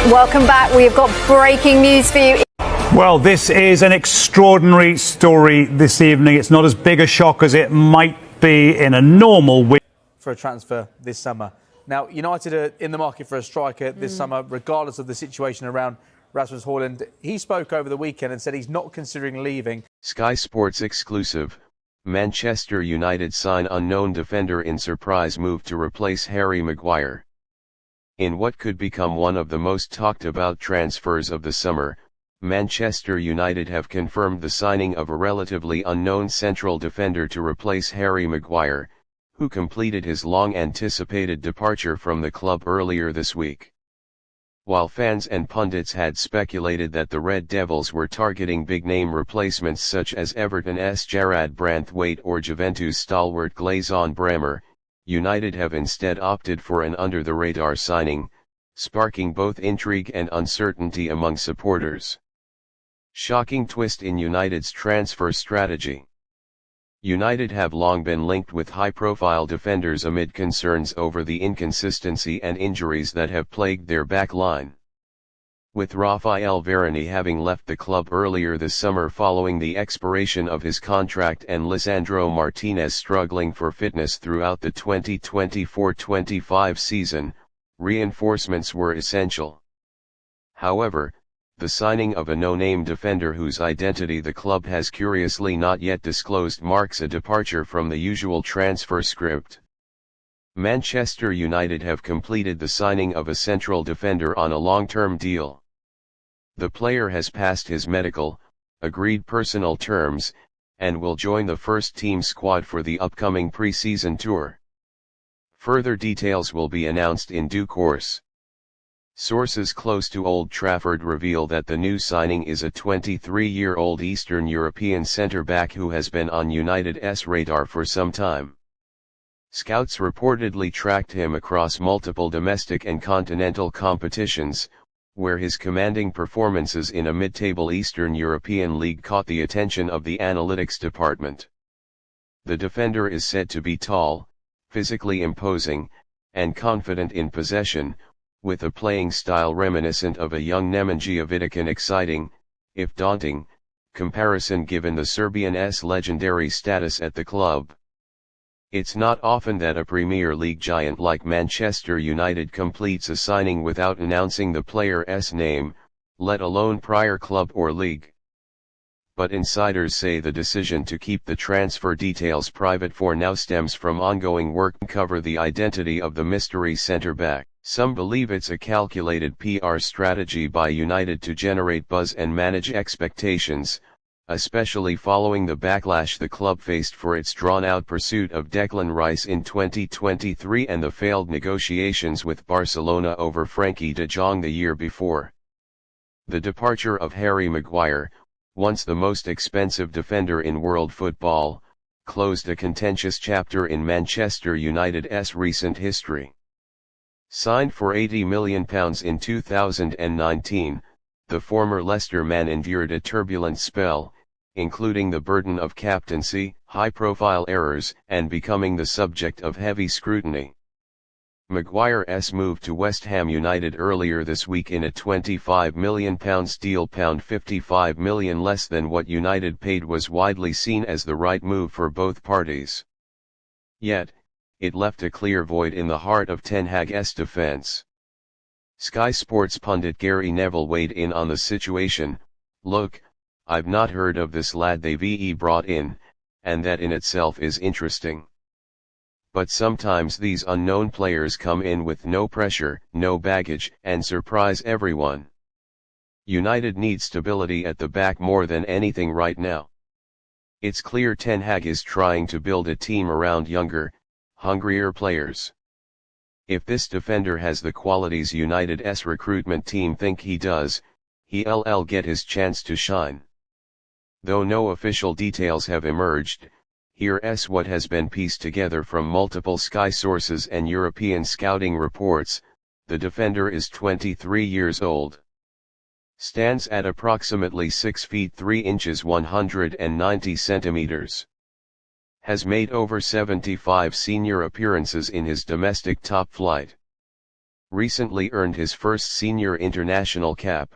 Welcome back. We've got breaking news for you. Well, this is an extraordinary story this evening. It's not as big a shock as it might be in a normal week. For a transfer this summer. Now, United are in the market for a striker this summer, regardless of the situation around Rasmus Højlund. He spoke over the weekend and said he's not considering leaving. Sky Sports exclusive. Manchester United sign unknown defender in surprise move to replace Harry Maguire. In what could become one of the most talked about transfers of the summer, Manchester United have confirmed the signing of a relatively unknown central defender to replace Harry Maguire, who completed his long-anticipated departure from the club earlier this week. While fans and pundits had speculated that the Red Devils were targeting big-name replacements such as Everton's Jarrad Branthwaite or Juventus stalwart Glazon Bremer, United have instead opted for an under-the-radar signing, sparking both intrigue and uncertainty among supporters. Shocking twist in United's transfer strategy. United have long been linked with high-profile defenders amid concerns over the inconsistency and injuries that have plagued their back line. With Raphael Varane having left the club earlier this summer following the expiration of his contract and Lisandro Martinez struggling for fitness throughout the 2024-25 season, reinforcements were essential. However, the signing of a no-name defender whose identity the club has curiously not yet disclosed marks a departure from the usual transfer script. Manchester United have completed the signing of a central defender on a long-term deal. The player has passed his medical, agreed personal terms, and will join the first-team squad for the upcoming pre-season tour. Further details will be announced in due course. Sources close to Old Trafford reveal that the new signing is a 23-year-old Eastern European centre-back who has been on United's radar for some time. Scouts reportedly tracked him across multiple domestic and continental competitions, where his commanding performances in a mid-table Eastern European league caught the attention of the analytics department. The defender is said to be tall, physically imposing, and confident in possession, with a playing style reminiscent of a young Nemanja Vidic, an exciting, if daunting, comparison given the Serbian's legendary status at the club. It's not often that a Premier League giant like Manchester United completes a signing without announcing the player's name, let alone prior club or league. But insiders say the decision to keep the transfer details private for now stems from ongoing work to cover the identity of the mystery centre-back. Some believe it's a calculated PR strategy by United to generate buzz and manage expectations, especially following the backlash the club faced for its drawn-out pursuit of Declan Rice in 2023 and the failed negotiations with Barcelona over Frenkie de Jong the year before. The departure of Harry Maguire, once the most expensive defender in world football, closed a contentious chapter in Manchester United's recent history. Signed for £80 million in 2019, the former Leicester man endured a turbulent spell, including the burden of captaincy, high-profile errors, and becoming the subject of heavy scrutiny. Maguire's move to West Ham United earlier this week in a £25 million deal, £55 million less than what United paid, was widely seen as the right move for both parties. Yet, it left a clear void in the heart of Ten Hag's defence. Sky Sports pundit Gary Neville weighed in on the situation. "Look, I've not heard of this lad they've brought in, and that in itself is interesting. But sometimes these unknown players come in with no pressure, no baggage, and surprise everyone. United needs stability at the back more than anything right now. It's clear Ten Hag is trying to build a team around younger, hungrier players. If this defender has the qualities United's recruitment team think he does, he'll get his chance to shine." Though no official details have emerged, here's what has been pieced together from multiple Sky sources and European scouting reports. The defender is 23 years old. Stands at approximately 6 feet 3 inches 190 centimeters. Has made over 75 senior appearances in his domestic top flight. recently earned his first senior international cap,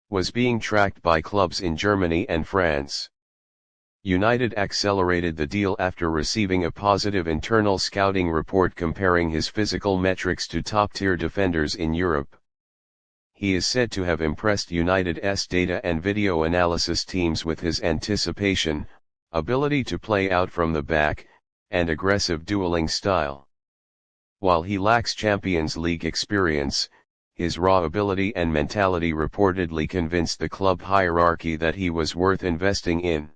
was being tracked by clubs in Germany and France. United accelerated the deal after receiving a positive internal scouting report comparing his physical metrics to top-tier defenders in Europe. He is said to have impressed United's data and video analysis teams with his anticipation, ability to play out from the back, and aggressive dueling style. While he lacks Champions League experience, his raw ability and mentality reportedly convinced the club hierarchy that he was worth investing in.